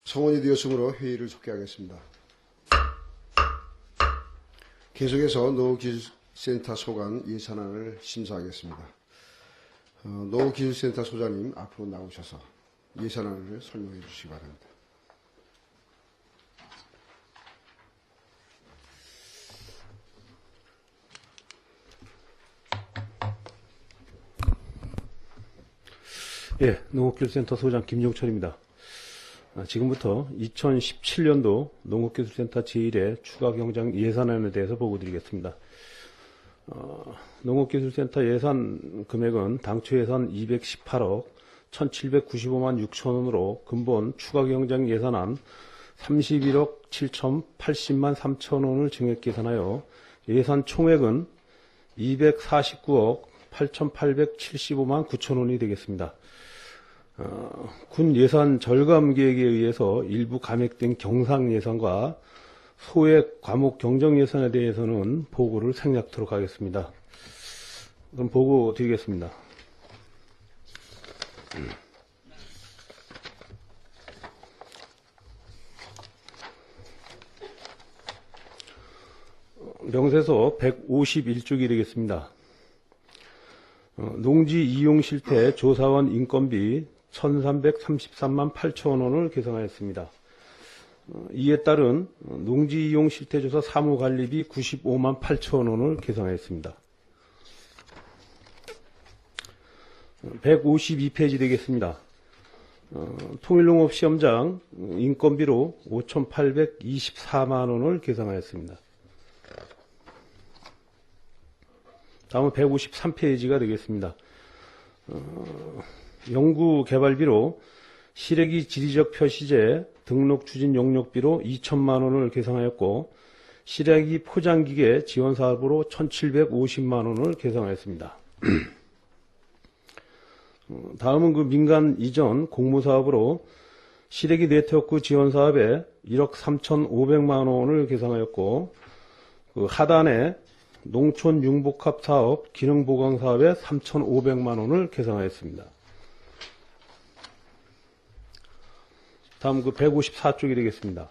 성원이 되었으므로 회의를 속개하겠습니다. 계속해서 농업기술센터 소관 예산안을 심사하겠습니다. 농업기술센터 소장님 앞으로 나오셔서 예산안을 설명해 주시기 바랍니다. 예, 농업기술센터 소장 김용철입니다. 지금부터 2017년도 농업기술센터 제1회 추가경정 예산안에 대해서 보고드리겠습니다. 농업기술센터 예산 금액은 당초 예산 218억 1795만 6천원으로 근본 추가경정 예산안 31억 7080만 3천원을 증액 계산하여 예산 총액은 249억 8875만 9천원이 되겠습니다. 군 예산 절감 계획에 의해서 일부 감액된 경상 예산과 소액 과목 경정 예산에 대해서는 보고를 생략토록 하겠습니다. 그럼 보고 드리겠습니다. 명세서 151쪽이 되겠습니다. 농지 이용 실태 조사원 인건비 1333만 8천원을 계상하였습니다. 이에 따른 농지 이용 실태 조사 사무관리비 95만 8천원을 계상하였습니다. 152페이지 되겠습니다. 통일농업시험장 인건비로 5,824만원을 계상하였습니다. 다음은 153페이지가 되겠습니다. 연구개발비로 시래기 지리적 표시제 등록 추진 용역비로 2천만원을 계상하였고 시래기 포장기계 지원사업으로 1,750만원을 계상하였습니다. 다음은 그 민간 이전 공모사업으로 시래기 네트워크 지원사업에 1억 3,500만원을 계상하였고 그 하단에 농촌 융복합 사업 기능보강 사업에 3,500만원을 계상하였습니다. 다음 그 154쪽이 되겠습니다.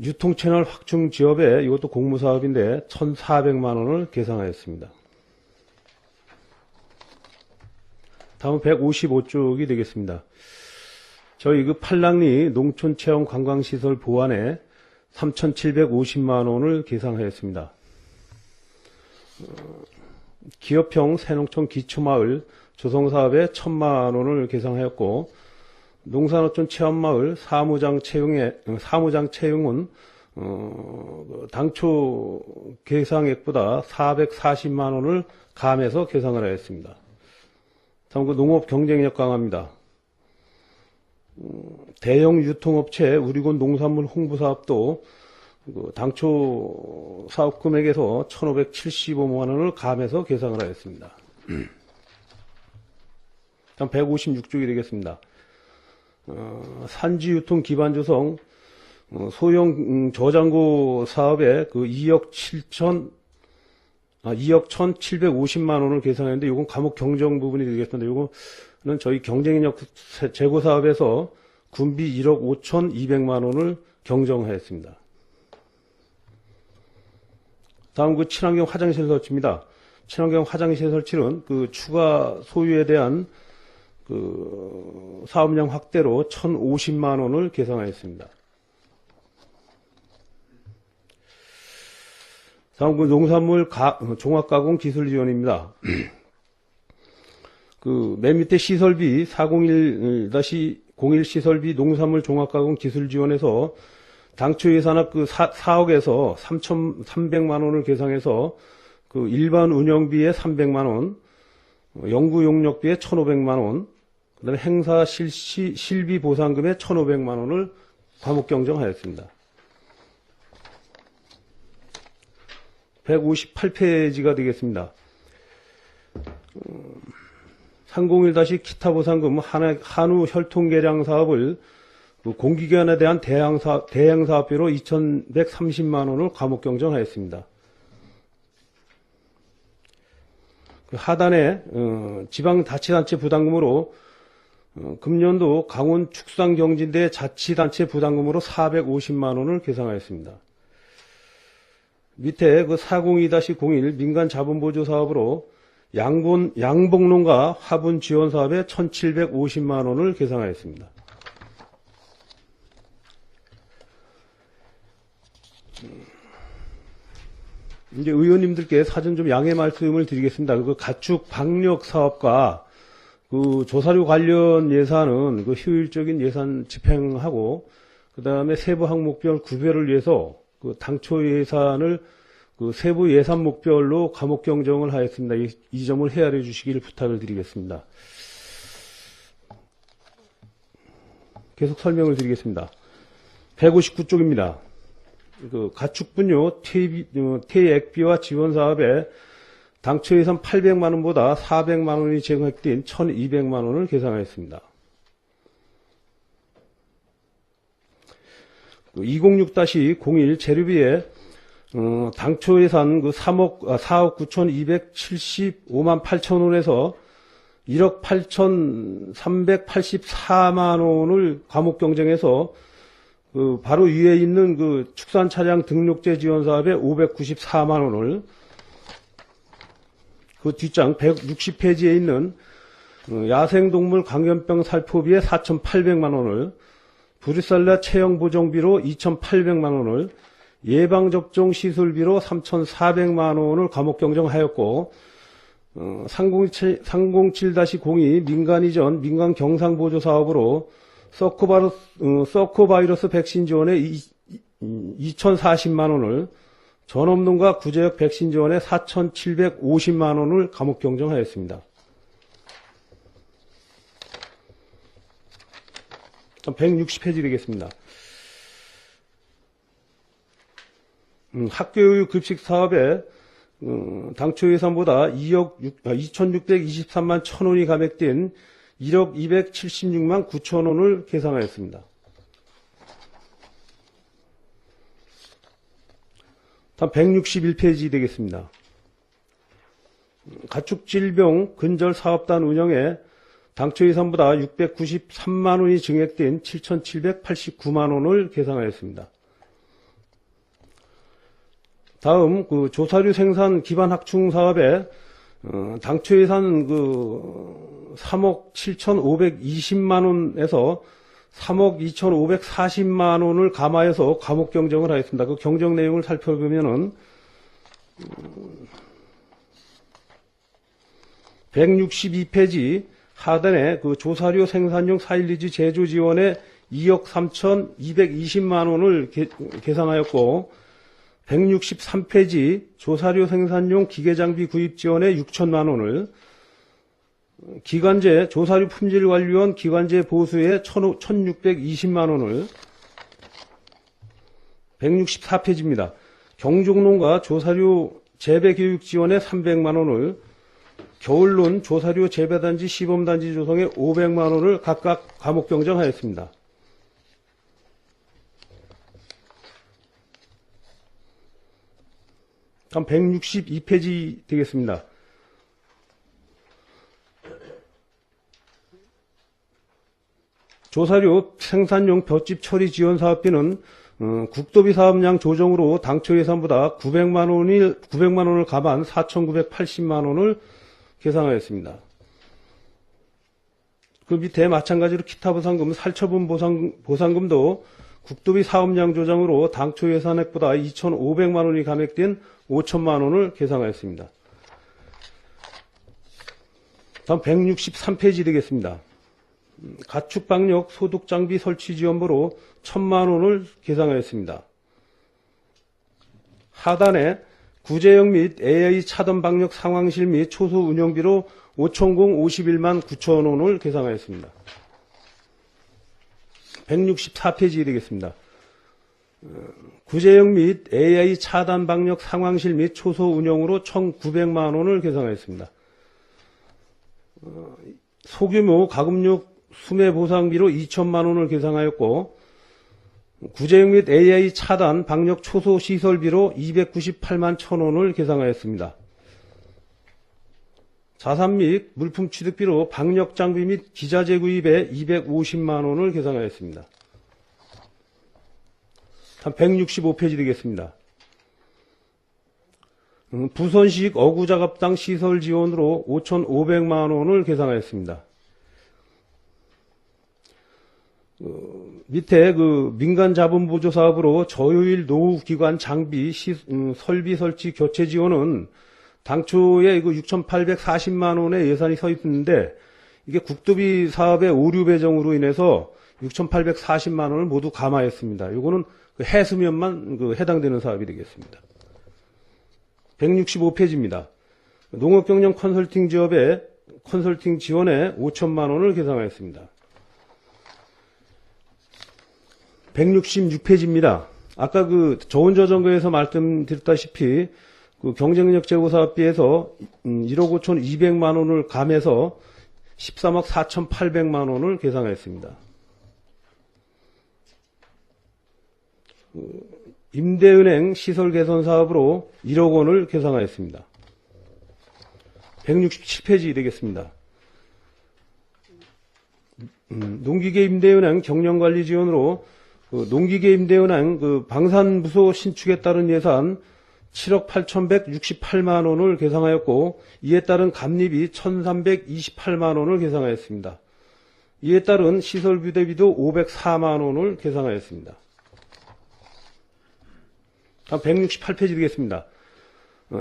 유통채널 확충 지업에 이것도 공무사업인데 1,400만원을 계상하였습니다. 다음 155쪽이 되겠습니다. 저희 그 팔랑리 농촌체험 관광시설 보완에 3,750만원을 계상하였습니다. 기업형 새농촌 기초마을 조성사업에 1,000만원을 계상하였고 농산어촌 체험마을 사무장 채용은 당초 계상액보다 440만원을 감해서 계상을 하였습니다. 다음 그 농업 경쟁력 강화입니다. 대형 유통업체 우리군 농산물 홍보사업도 당초 사업금액에서 1,575만원을 감해서 계상을 하였습니다. 다음 156쪽이 되겠습니다. 산지유통 기반 조성 소형 저장고 사업에 그 2억 1,750만원을 계상했는데 이건 과목 경정 부분이 되겠습니다. 이거는 저희 경쟁력 제고 사업에서 군비 1억 5,200만원을 경정하였습니다. 다음 그 친환경 화장실 설치입니다. 친환경 화장실 설치는 그 추가 소유에 대한 그 사업량 확대로 1,050만원을 계상하였습니다. 다음 그 농산물 종합가공 기술 지원입니다. 그 맨 밑에 시설비 401-01 시설비 농산물 종합가공 기술 지원에서 당초 예산액 그 4억에서 3,300만원을 계상해서 그 일반 운영비에 300만원, 연구 용역비에 1,500만원, 그 다음에 행사 실비 보상금에 1,500만원을 과목 경정하였습니다. 158페이지가 되겠습니다. 301- 기타 보상금 한우 혈통 개량 사업을 공기기관에 대한 대행 사업비로 2,130만원을 과목 경정하였습니다. 그 하단에 지방자치단체 부담금으로 금년도 강원 축산경진대 자치단체 부담금으로 450만 원을 계상하였습니다. 밑에 그 402-01 민간 자본보조 사업으로 양봉농가 화분 지원 사업에 1,750만 원을 계상하였습니다. 이제 의원님들께 사전 좀 양해 말씀을 드리겠습니다. 그 가축 방역 사업과 그 조사료 관련 예산은 그 효율적인 예산 집행하고 그 다음에 세부 항목별 구별을 위해서 그 당초 예산을 그 세부 예산 목별로 과목 경정을 하였습니다. 이 점을 헤아려 주시기를 부탁을 드리겠습니다. 계속 설명을 드리겠습니다. 159쪽입니다. 그 가축분뇨 퇴액비와 지원 사업에 당초 예산 800만 원보다 400만 원이 증액된 1,200만 원을 계상하였습니다. 206-01 재료비에 당초 예산 그 4억 9,275만 8천 원에서 1억 8,384만 원을 과목 경정해서 그 바로 위에 있는 그 축산 차량 등록제 지원 사업에 594만 원을 그 뒷장 160페이지에 있는 야생동물 감염병 살포비에 4,800만 원을 브루셀라 체형 보정비로 2,800만 원을 예방접종 시술비로 3,400만 원을 과목 경정하였고 307-02 민간 이전 민간 경상보조 사업으로 서코바이러스 백신 지원에 2,040만 원을 전업농가 구제역 백신 지원에 4,750만 원을 과목 경정하였습니다. 160페이지 되겠습니다. 학교교육 급식 사업에 당초 예산보다 2,623만 1,000원이 감액된 1억 276만 9천 원을 계상하였습니다. 다음 161페이지 되겠습니다. 가축질병 근절 사업단 운영에 당초 예산보다 693만 원이 증액된 7,789만 원을 계상하였습니다. 다음 그 조사류 생산 기반 확충 사업에 당초 예산 그 3억 7,520만 원에서 3억 2,540만 원을 감하여서 과목 경정을 하였습니다. 그 경정 내용을 살펴보면은 162페이지 하단에 그 조사료 생산용 4.12지 제조 지원에 2억 3,220만 원을 계상하였고 163페이지 조사료 생산용 기계장비 구입 지원에 6천만 원을 기관제 조사료 품질관리원 기관제 보수에 1,620만 원을 164페이지입니다. 경종농가 조사료 재배교육 지원에 300만 원을 겨울론 조사료 재배단지 시범단지 조성에 500만 원을 각각 과목 경정하였습니다. 다음 162페이지 되겠습니다. 조사료 생산용 볏짚 처리 지원 사업비는 국도비 사업량 조정으로 당초 예산보다 900만 원을 감안 4,980만 원을 계상하였습니다. 그 밑에 마찬가지로 기타 보상금, 살처분 보상금도 국도비 사업량 조정으로 당초 예산액보다 2,500만 원이 감액된 5천만 원을 계상하였습니다. 다음 163페이지 되겠습니다. 가축방역 소독장비 설치 지원부로 1,000만 원을 계상하였습니다. 하단에 구제역 및 AI 차단 방역 상황실 및 초소 운영비로 5,051만 9천 원을 계상하였습니다. 164페이지 되겠습니다. 구제역 및 AI 차단 방역 상황실 및 초소 운영으로 1,900만 원을 계상하였습니다. 소규모 가금육 수매 보상비로 2천만 원을 계상하였고 구제역 및 AI 차단 방역 초소 시설비로 298만 1,000원을 계상하였습니다. 자산 및 물품 취득비로 방역 장비 및 기자재 구입에 250만 원을 계상하였습니다. 다음 165페이지 되겠습니다. 부선식 어구작업당 시설 지원으로 5,500만 원을 계상하였습니다. 밑에 민간 자본 보조 사업으로 저효율 노후 기관 장비 설비 설치 교체 지원은 당초에 6,840만 원의 예산이 서 있는데 이게 국도비 사업의 오류 배정으로 인해서 6,840만 원을 모두 감화했습니다. 이거는 해수면만 해당되는 사업이 되겠습니다. 165페이지입니다. 농업경영 컨설팅 지원에 5천만 원을 계상하였습니다. 166페이지입니다. 아까 저온저전거에서 말씀드렸다시피 경쟁력 제고 사업비에서 1억 5,200만 원을 감해서 13억 4,800만 원을 계상하였습니다. 임대은행 시설 개선 사업으로 1억 원을 계상하였습니다. 167페이지 되겠습니다. 농기계 임대은행 경영관리 지원으로 농기계 임대은행 방산부소 신축에 따른 예산 7억 8,168만 원을 계상하였고 이에 따른 감립이 1,328만 원을 계상하였습니다. 이에 따른 시설비 대비도 504만 원을 계상하였습니다. 다음 168페이지 되겠습니다.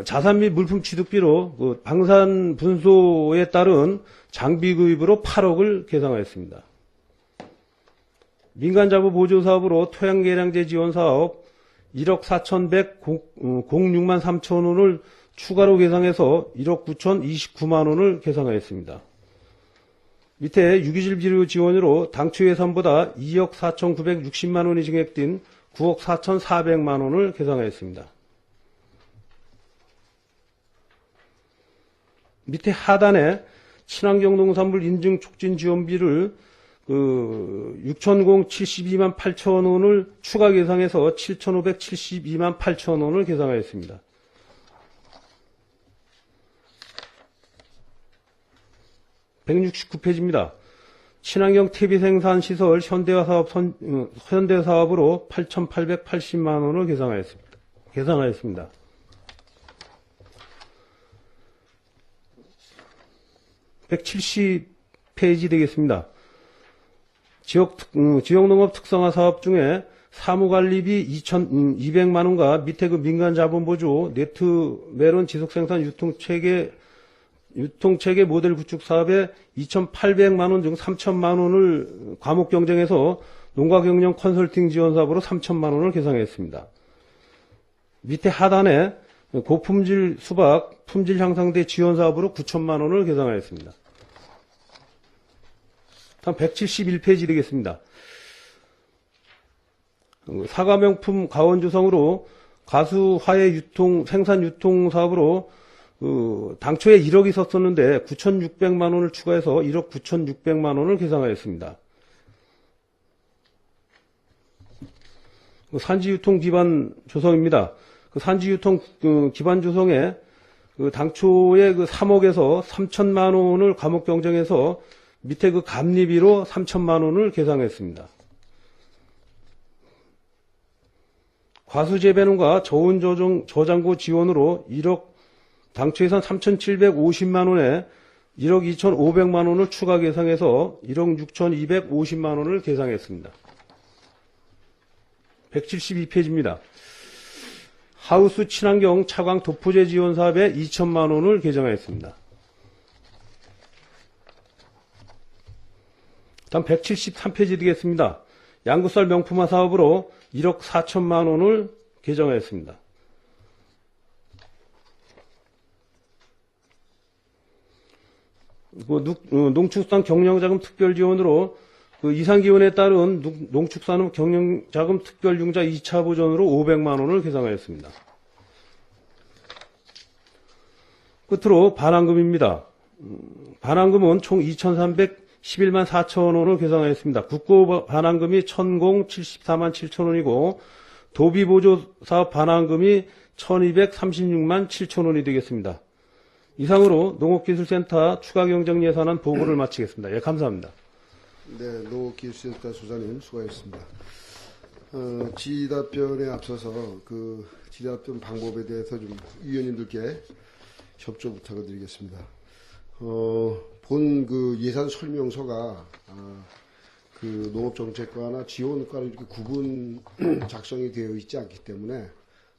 자산 및 물품 취득비로 방산 분소에 따른 장비 구입으로 8억을 계상하였습니다. 민간자부 보조 사업으로 토양계량제 지원 사업 1억 4,106만 3천 원을 추가로 계상해서 1억 9,029만 원을 계상하였습니다. 밑에 유기질 비료 지원으로 당초 예산보다 2억 4,960만 원이 증액된 9억 4,400만 원을 계상하였습니다. 밑에 하단에 친환경 농산물 인증 촉진 지원비를 6,072만 8천 원을 추가 계상해서 7,572만 8천 원을 계상하였습니다. (169페이지입니다) 친환경 퇴비 생산 시설 현대화 사업으로 8,880만 원을 계상하였습니다. 170페이지 되겠습니다. 지역농업 특성화 사업 중에 사무관리비 2,200만 원과 밑에 민간자본보조 네트멜론 지속생산 유통체계 모델 구축 사업에 2,800만 원 중 3,000만 원을 과목 경쟁해서 농가경영 컨설팅 지원 사업으로 3,000만 원을 계상했습니다. 밑에 하단에 고품질 수박 품질 향상대 지원 사업으로 9,000만 원을 계상하였습니다. 다음 171페이지 되겠습니다. 사과명품 가원조성으로 가수화해 생산 유통 사업으로 당초에 1억이 있었는데 9,600만 원을 추가해서 1억 9,600만 원을 계상하였습니다. 산지유통 기반 조성입니다. 산지유통 기반 조성에 당초에 3억에서 3천만 원을 과목 경쟁해서 밑에 감리비로 3천만 원을 계상했습니다. 과수재배농가 저온저장고 지원으로 1억 당초 예산 3,750만 원에 1억 2,500만 원을 추가 계상해서 1억 6,250만 원을 계상했습니다. 172페이지입니다. 하우스 친환경 차광 도포제 지원 사업에 2천만 원을 계정하였습니다. 다음 173페이지 되겠습니다. 양구쌀 명품화 사업으로 1억 4천만 원을 계정하였습니다. 농축산 경영자금 특별지원으로 이상기온에 따른 농축산업 경영자금 특별융자 2차 보전으로 500만 원을 계상하였습니다. 끝으로 반환금입니다. 반환금은 총 2,311만 4천 원을 계상하였습니다. 국고 반환금이 1,074만 7천 원이고 도비보조사업 반환금이 1,236만 7천 원이 되겠습니다. 이상으로 농업기술센터 추가경정예산안 보고를 마치겠습니다. 예, 감사합니다. 네, 농업기술센터 소장님 수고하셨습니다. 질의답변에 앞서서 그 질의답변 방법에 대해서 좀 위원님들께 협조 부탁을 드리겠습니다. 본 그 예산 설명서가 그 농업정책과나 지원과는 이렇게 구분 작성이 되어 있지 않기 때문에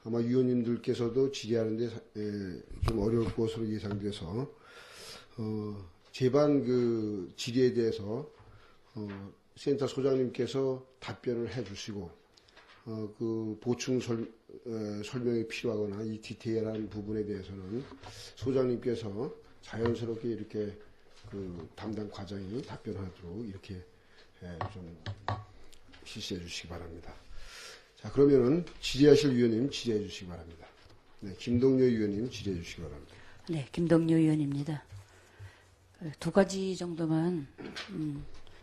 아마 위원님들께서도 질의하는데 좀 어려울 것으로 예상돼서 제반 그 질의에 대해서 센터 소장님께서 답변을 해주시고 그 보충 설명이 필요하거나 이 디테일한 부분에 대해서는 소장님께서 자연스럽게 이렇게 그 담당 과장이 답변하도록 이렇게 좀 실시해 주시기 바랍니다. 자, 그러면은 질의하실 위원님 질의해 주시기 바랍니다. 네, 김동료 위원님 질의해 주시기 바랍니다. 네, 김동료 의원입니다. 두 가지 정도만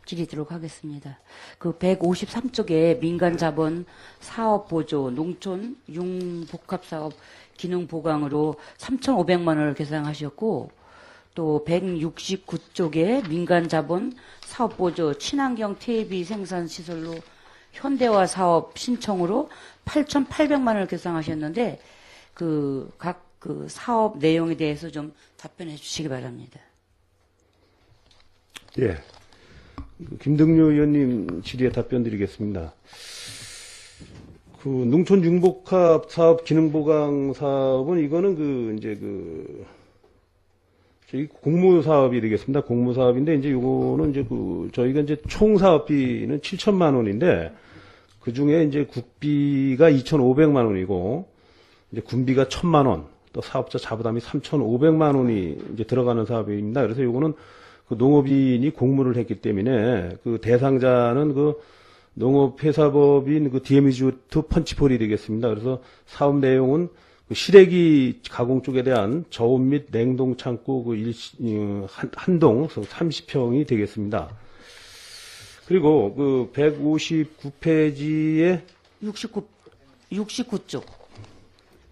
질의드리도록 하겠습니다. 그 153쪽에 민간자본 사업보조 농촌 융복합사업 기능보강으로 3,500만 원을 계산하셨고 또 169쪽에 민간자본 사업보조 친환경 퇴비 생산시설로 현대화 사업 신청으로 8,800만 원을 계산하셨는데 각 사업 내용에 대해서 좀 답변해 주시기 바랍니다. 예. 김동료 의원님 질의에 답변 드리겠습니다. 그 농촌 융복합 사업 기능보강 사업은 이거는 저희 공무 사업이 되겠습니다. 공무 사업인데 이제 요거는 이제 저희가 이제 총 사업비는 7천만 원인데 그 중에 이제 국비가 2,500만 원이고 이제 군비가 1,000만 원, 또 사업자 자부담이 3,500만 원이 이제 들어가는 사업입니다. 그래서 요거는 그 농업인이 공모를 했기 때문에 그 대상자는 그 농업회사법인 그 DMZ 펀치폴이 되겠습니다. 그래서 사업 내용은 그 시래기 가공 쪽에 대한 저온 및 냉동 창고 한동 30평이 되겠습니다. 그리고 그 159페이지에 69쪽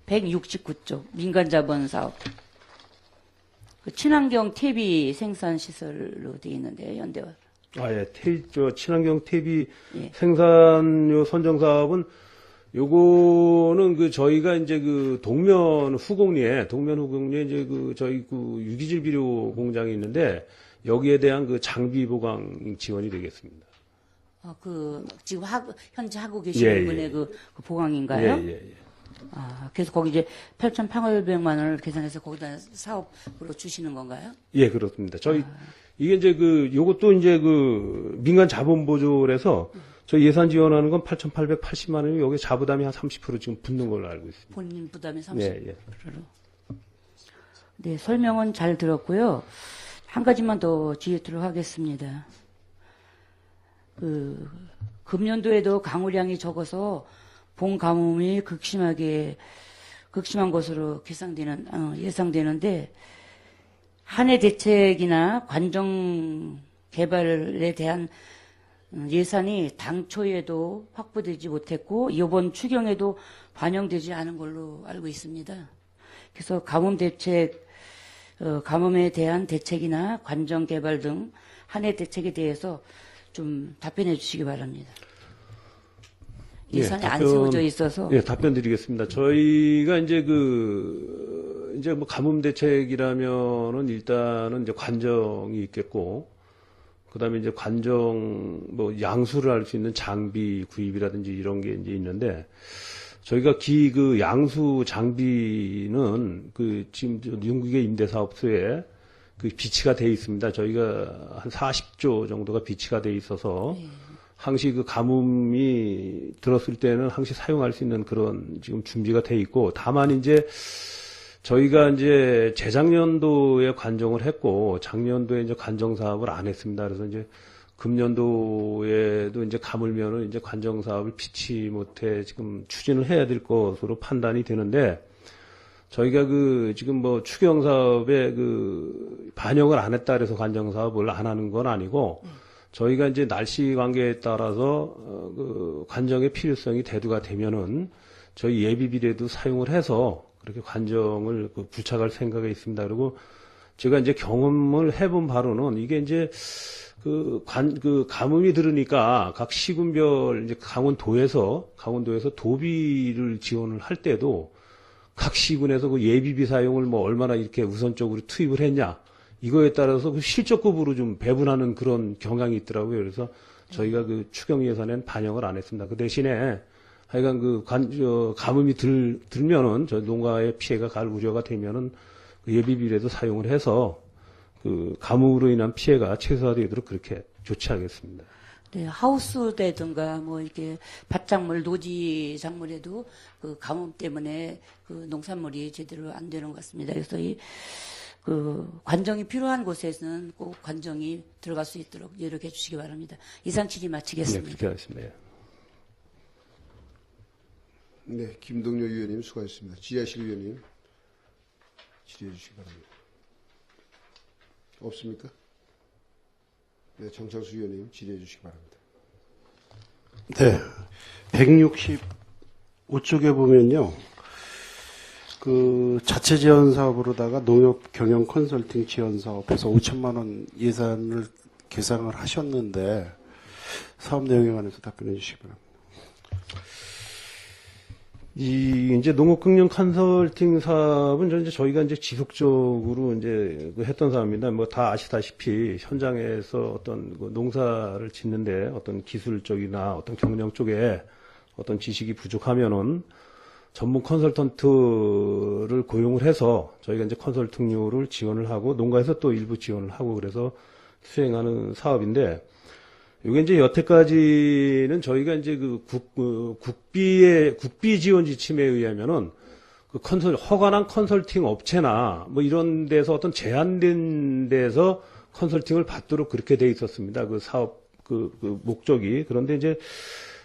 169쪽 민간자본 사업 그 친환경 퇴비 생산 시설로 되어 있는데 현대화. 예, 친환경 퇴비 예. 생산료 선정 사업은 요거는 그 저희가 이제 그 동면 후공리에 이제 그 저희 그 유기질 비료 공장이 있는데 여기에 대한 그 장비 보강 지원이 되겠습니다. 지금 현재 하고 계시는 분의 그 보강인가요? 예. 그래서 거기 이제 8,800만 원을 계산해서 거기다 사업으로 주시는 건가요? 예, 그렇습니다. 이게 이제 요것도 이제 민간 자본 보조라서 저희 예산 지원하는 건 8,880만 원이고 여기 자부담이 한 30% 지금 붙는 걸로 알고 있습니다. 본인 부담이 30%로. 예. 네, 설명은 잘 들었고요. 한 가지만 더 질의하도록 하겠습니다. 금년도에도 강우량이 적어서 본 가뭄이 극심한 것으로 예상되는데 한 해 대책이나 관정 개발에 대한 예산이 당초에도 확보되지 못했고 이번 추경에도 반영되지 않은 걸로 알고 있습니다. 그래서 가뭄에 대한 대책이나 관정 개발 등 한 해 대책에 대해서 좀 답변해 주시기 바랍니다. 예산이 안 세워져 있어서. 예, 답변 드리겠습니다. 저희가 이제 뭐 가뭄 대책이라면은 일단은 이제 관정이 있겠고, 그 다음에 이제 뭐 양수를 할 수 있는 장비 구입이라든지 이런 게 이제 있는데, 저희가 양수 장비는 지금 영국의 임대사업소에 비치가 돼 있습니다. 저희가 한 40조 정도가 비치가 돼 있어서, 항시 가뭄이 들었을 때는 항시 사용할 수 있는 그런 지금 준비가 돼 있고, 다만 이제 저희가 이제 재작년도에 관정을 했고, 작년도에 이제 관정 사업을 안 했습니다. 그래서 이제 금년도에도 이제 가물면은 이제 관정 사업을 피치 못해 지금 추진을 해야 될 것으로 판단이 되는데, 저희가 지금 뭐 추경 사업에 반영을 안 했다 그래서 관정 사업을 안 하는 건 아니고, 저희가 이제 날씨 관계에 따라서 관정의 필요성이 대두가 되면은 저희 예비비례도 사용을 해서 그렇게 관정을 부착할 생각이 있습니다. 그리고 제가 이제 경험을 해본 바로는 이게 이제 그 가뭄이 들으니까 각 시군별 이제 강원도에서 도비를 지원을 할 때도 각 시군에서 그 예비비 사용을 뭐 얼마나 이렇게 우선적으로 투입을 했냐 이거에 따라서 그 실적급으로 좀 배분하는 그런 경향이 있더라고요. 그래서 저희가 그 추경 예산에는 반영을 안 했습니다. 그 대신에 하여간 가뭄이 들면은 저 농가의 피해가 갈 우려가 되면은 그 예비비라도 사용을 해서 그 가뭄으로 인한 피해가 최소화되도록 그렇게 조치하겠습니다. 네, 하우스라든가 뭐 이렇게 밭작물, 노지 작물에도 그 가뭄 때문에 그 농산물이 제대로 안 되는 것 같습니다. 그래서 그 관정이 필요한 곳에서는 꼭 관정이 들어갈 수 있도록 노력해 주시기 바랍니다. 이상 질의 마치겠습니다. 네, 그렇게 하겠습니다. 네, 김동료 위원님 수고하셨습니다. 지하실 위원님 질의해 주시기 바랍니다. 없습니까? 네, 정창수 위원님 질의해 주시기 바랍니다. 네, 165쪽에 보면요, 그 자체 지원 사업으로다가 농협 경영 컨설팅 지원 사업에서 5천만 원 예산을 계상을 하셨는데 사업 내용에 관해서 답변해 주시기 바랍니다. 이제 농업경영 컨설팅 사업은 이제 저희가 이제 지속적으로 이제 했던 사업입니다. 뭐 다 아시다시피 현장에서 어떤 그 농사를 짓는데 어떤 기술적이나 어떤 경영 쪽에 어떤 지식이 부족하면은 전문 컨설턴트를 고용을 해서 저희가 이제 컨설팅료를 지원을 하고 농가에서 또 일부 지원을 하고 그래서 수행하는 사업인데 이게 이제 여태까지는 저희가 이제 국비 지원 지침에 의하면은 허가난 컨설팅 업체나 뭐 이런 데서 어떤 제한된 데서 컨설팅을 받도록 그렇게 돼 있었습니다. 그 사업 목적이. 그런데 이제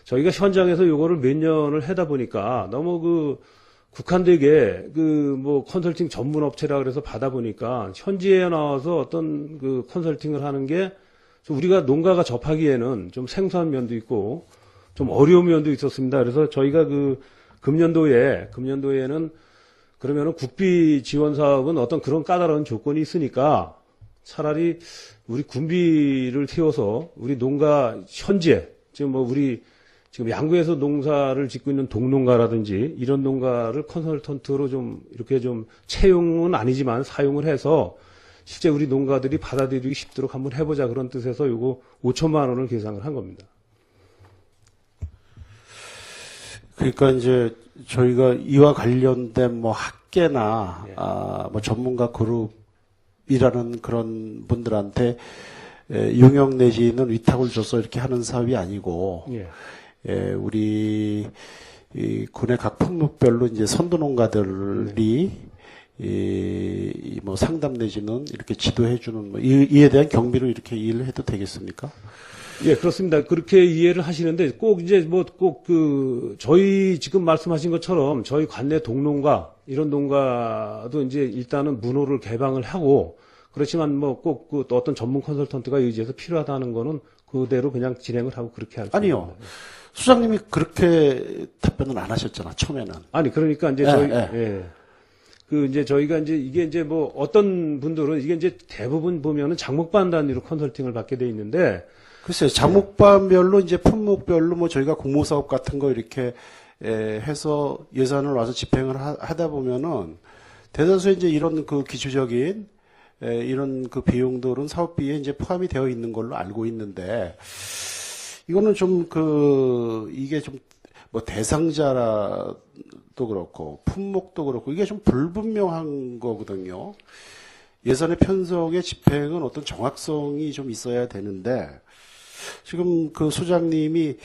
저희가 현장에서 요거를 몇 년을 하다 보니까 너무 국한되게 뭐 컨설팅 전문 업체라 그래서 받아 보니까 현지에 나와서 어떤 컨설팅을 하는 게 우리가 농가가 접하기에는 좀 생소한 면도 있고 좀 어려운 면도 있었습니다. 그래서 저희가 금년도에는 그러면은 국비 지원 사업은 어떤 그런 까다로운 조건이 있으니까 차라리 우리 군비를 세워서 우리 농가 현지에 지금 양구에서 농사를 짓고 있는 동농가라든지 이런 농가를 컨설턴트로 좀 이렇게 좀 채용은 아니지만 사용을 해서 실제 우리 농가들이 받아들이기 쉽도록 한번 해보자 그런 뜻에서 요거 5천만 원을 계상을 한 겁니다. 그러니까 이제 저희가 이와 관련된 뭐 학계나 뭐 전문가 그룹이라는 그런 분들한테 용역 내지는 위탁을 줘서 이렇게 하는 사업이 아니고 우리 이 군의 각 품목별로 이제 선도 농가들이 뭐 상담 내지는 이렇게 지도해주는 뭐 이에 대한 경비로 이렇게 이해를 해도 되겠습니까? 예, 그렇습니다. 그렇게 이해를 하시는데 꼭 이제 저희 지금 말씀하신 것처럼 저희 관내 동농가 이런 농가도 이제 일단은 문호를 개방을 하고 그렇지만 뭐 꼭 어떤 전문 컨설턴트가 의지해서 필요하다는 거는 그대로 그냥 진행을 하고 그렇게 할 아니요. 겁니다. 수장님이 그렇게 답변을 안 하셨잖아, 처음에는. 아니, 그러니까 이제 이제 저희가 이제 이게 이제 뭐 어떤 분들은 이게 이제 대부분 보면은 장목반 단위로 컨설팅을 받게 돼 있는데 글쎄요, 장목반별로 이제 품목별로 뭐 저희가 공모사업 같은 거 이렇게 해서 예산을 와서 집행을 하다 보면은 대다수 이제 이런 기초적인 이런 비용들은 사업비에 이제 포함이 되어 있는 걸로 알고 있는데 이거는 좀 이게 좀 뭐 대상자도 그렇고 품목도 그렇고 이게 좀 불분명한 거거든요. 예산의 편성의 집행은 어떤 정확성이 좀 있어야 되는데 지금 소장님이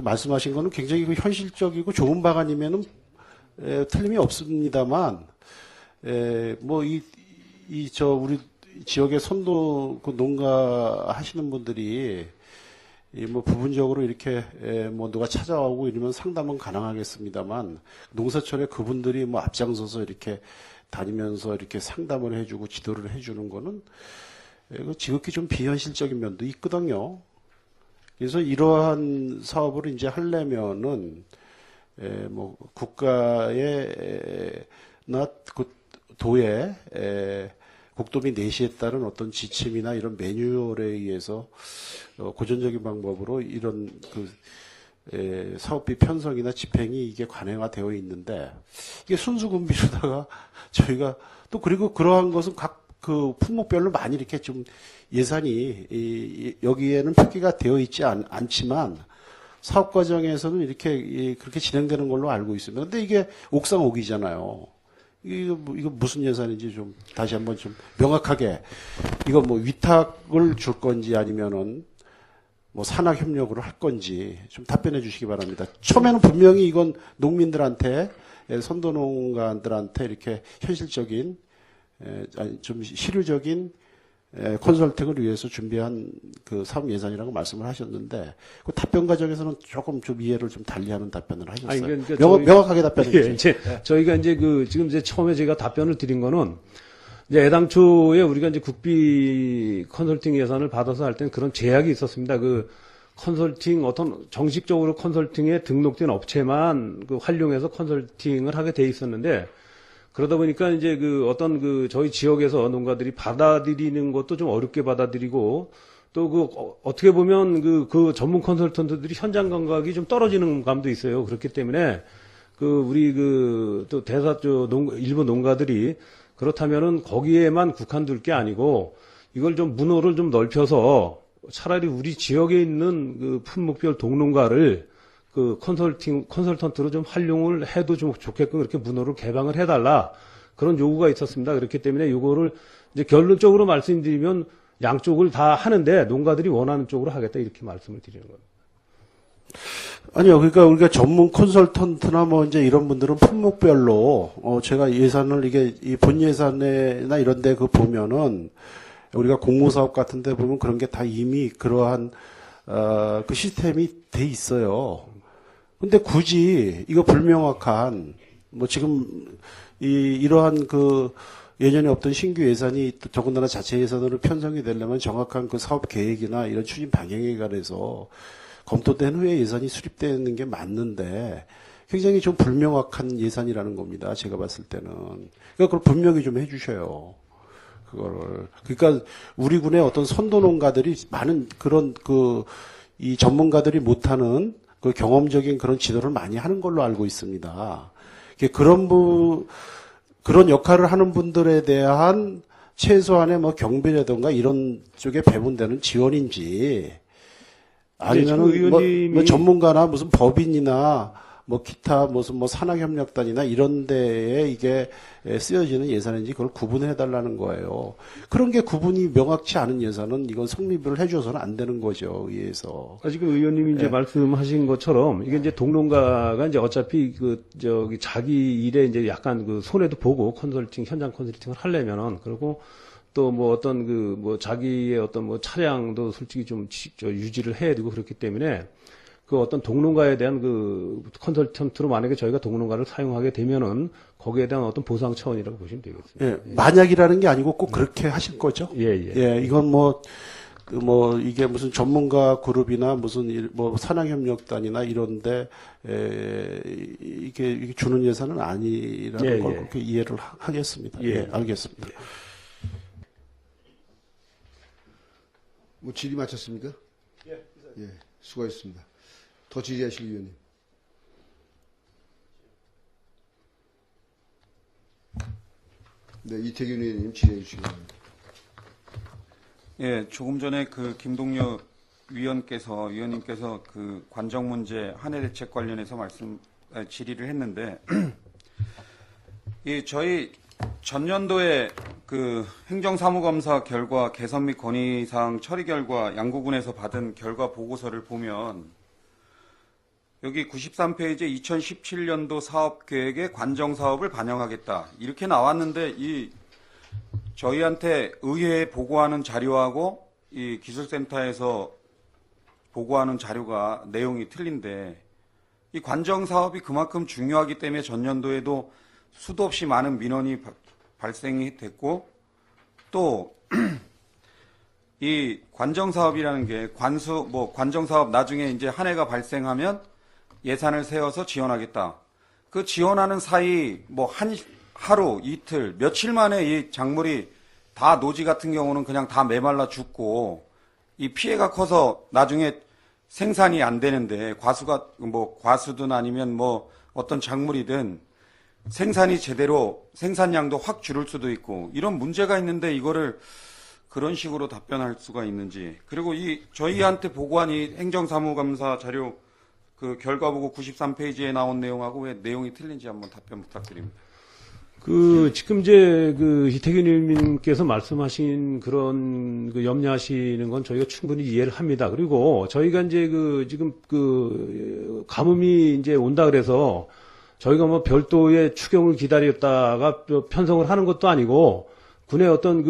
말씀하신 거는 굉장히 현실적이고 좋은 방안이면은 틀림이 없습니다만 뭐 우리 지역의 선도 농가 하시는 분들이 뭐 부분적으로 이렇게 뭐 누가 찾아오고 이러면 상담은 가능하겠습니다만 농사철에 그분들이 뭐 앞장서서 이렇게 다니면서 이렇게 상담을 해주고 지도를 해주는 거는 지극히 좀 비현실적인 면도 있거든요. 그래서 이러한 사업을 이제 하려면은 뭐 국가의 나 그 도의 국도비 내시에 따른 어떤 지침이나 이런 매뉴얼에 의해서 고전적인 방법으로 이런 그 사업비 편성이나 집행이 이게 관행화되어 있는데 이게 순수군비로다가 저희가 또 그리고 그러한 것은 각 그 품목별로 많이 이렇게 좀 예산이 여기에는 표기가 되어 있지 않지만 사업 과정에서는 이렇게 그렇게 진행되는 걸로 알고 있습니다. 근데 이게 옥상옥이잖아요. 이거 무슨 예산인지 좀 다시 한번 좀 명확하게 이거 뭐 위탁을 줄 건지 아니면은 뭐 산학 협력으로 할 건지 좀 답변해 주시기 바랍니다. 처음에는 분명히 이건 농민들한테 선도농가들한테 이렇게 현실적인 좀 실효적인 컨설팅을 위해서 준비한 그 사업 예산이라고 말씀을 하셨는데 그 답변 과정에서는 조금 좀 이해를 좀 달리하는 답변을 하셨어요. 아니, 그러니까 명확하게 답변해 주세요. 이제 저희가 이제 지금 이제 처음에 제가 답변을 드린 거는 이제 애당초에 우리가 이제 국비 컨설팅 예산을 받아서 할 때는 그런 제약이 있었습니다. 그 컨설팅 어떤 정식적으로 컨설팅에 등록된 업체만 그 활용해서 컨설팅을 하게 돼 있었는데 그러다 보니까 이제 그 어떤 그 저희 지역에서 농가들이 받아들이는 것도 좀 어렵게 받아들이고 또 그 어떻게 보면 그 전문 컨설턴트들이 현장 감각이 좀 떨어지는 감도 있어요. 그렇기 때문에 그 우리 그 또 대사 쪽 일부 농가들이 그렇다면은 거기에만 국한둘 게 아니고 이걸 좀 문호를 좀 넓혀서 차라리 우리 지역에 있는 그 품목별 동농가를 그 컨설턴트로 좀 활용을 해도 좀 좋게끔 그렇게 문호를 개방을 해달라. 그런 요구가 있었습니다. 그렇기 때문에 요거를 이제 결론적으로 말씀드리면 양쪽을 다 하는데 농가들이 원하는 쪽으로 하겠다. 이렇게 말씀을 드리는 겁니다. 아니요. 그러니까 우리가 전문 컨설턴트나 뭐 이제 이런 분들은 품목별로, 제가 예산을 이게 이 본 예산이나 이런 데 그 보면은 우리가 공모사업 같은 데 보면 그런 게 다 이미 그러한, 그 시스템이 돼 있어요. 근데 굳이 이거 불명확한 뭐 지금 이러한 그 예전에 없던 신규 예산이 더군다나 자체 예산으로 편성이 되려면 정확한 그 사업 계획이나 이런 추진 방향에 관해서 검토된 후에 예산이 수립되는 게 맞는데 굉장히 좀 불명확한 예산이라는 겁니다. 제가 봤을 때는. 그러니까 그걸 분명히 좀 해주셔요. 그거를. 그러니까 우리 군의 어떤 선도농가들이 많은 그런 이 전문가들이 못하는 그 경험적인 그런 지도를 많이 하는 걸로 알고 있습니다. 그런 역할을 하는 분들에 대한 최소한의 뭐 경비라든가 이런 쪽에 배분되는 지원인지 아니면은 뭐 전문가나 무슨 법인이나 뭐 기타 무슨 뭐 산학협력단이나 이런 데에 이게 쓰여지는 예산인지 그걸 구분해 달라는 거예요. 그런 게 구분이 명확치 않은 예산은 이건 성립을 해줘서는 안 되는 거죠, 의회에서. 지금 의원님이 이제 말씀하신 것처럼 이게 이제 동농가가 이제 어차피 자기 일에 이제 약간 그 손해도 보고 현장 컨설팅을 하려면은 그리고 또 뭐 어떤 뭐 자기의 어떤 뭐 차량도 솔직히 좀 유지를 해야 되고 그렇기 때문에 그 어떤 동농가에 대한 그 컨설턴트로 만약에 저희가 동농가를 사용하게 되면은 거기에 대한 어떤 보상 차원이라고 보시면 되겠습니다. 예, 만약이라는 게 아니고 꼭 그렇게 하실 거죠? 예. 이건 이게 무슨 전문가 그룹이나 무슨 뭐 산학협력단이나 이런데, 이게 주는 예산은 아니라는 걸 그렇게 이해를 하겠습니다. 예, 알겠습니다. 뭐 질의 마쳤습니까? 예, 수고하셨습니다. 더 질의하실 위원님. 네, 이태균 의원님 질의해 주시기 바랍니다. 예, 조금 전에 그 김동료 위원님께서 그 관정 문제 한해 대책 관련해서 질의를 했는데, 저희 전년도에 그 행정사무검사 결과 개선 및 건의사항 처리 결과 양구군에서 받은 결과 보고서를 보면 여기 93페이지에 2017년도 사업계획에 관정사업을 반영하겠다 이렇게 나왔는데 저희한테 의회에 보고하는 자료하고 이 기술센터에서 보고하는 자료가 내용이 틀린데 이 관정사업이 그만큼 중요하기 때문에 전년도에도 수도 없이 많은 민원이 발생이 됐고 또 이 관정사업이라는 게 관정사업 나중에 이제 한 해가 발생하면 예산을 세워서 지원하겠다. 그 지원하는 사이 뭐 하루, 이틀, 며칠 만에 이 작물이 다 노지 같은 경우는 그냥 다 메말라 죽고 이 피해가 커서 나중에 생산이 안 되는데 과수든 아니면 뭐 어떤 작물이든 생산이 제대로 생산량도 확 줄을 수도 있고 이런 문제가 있는데 이거를 그런 식으로 답변할 수가 있는지. 그리고 저희한테 보고한 이 행정사무감사 자료 그 결과보고 93페이지에 나온 내용하고 왜 내용이 틀린지 한번 답변 부탁드립니다. 지금 이제 이태균님께서 말씀하신 그런 염려하시는 건 저희가 충분히 이해를 합니다. 그리고 저희가 이제 지금 가뭄이 이제 온다 그래서 저희가 뭐 별도의 추경을 기다렸다가 편성을 하는 것도 아니고 군의 어떤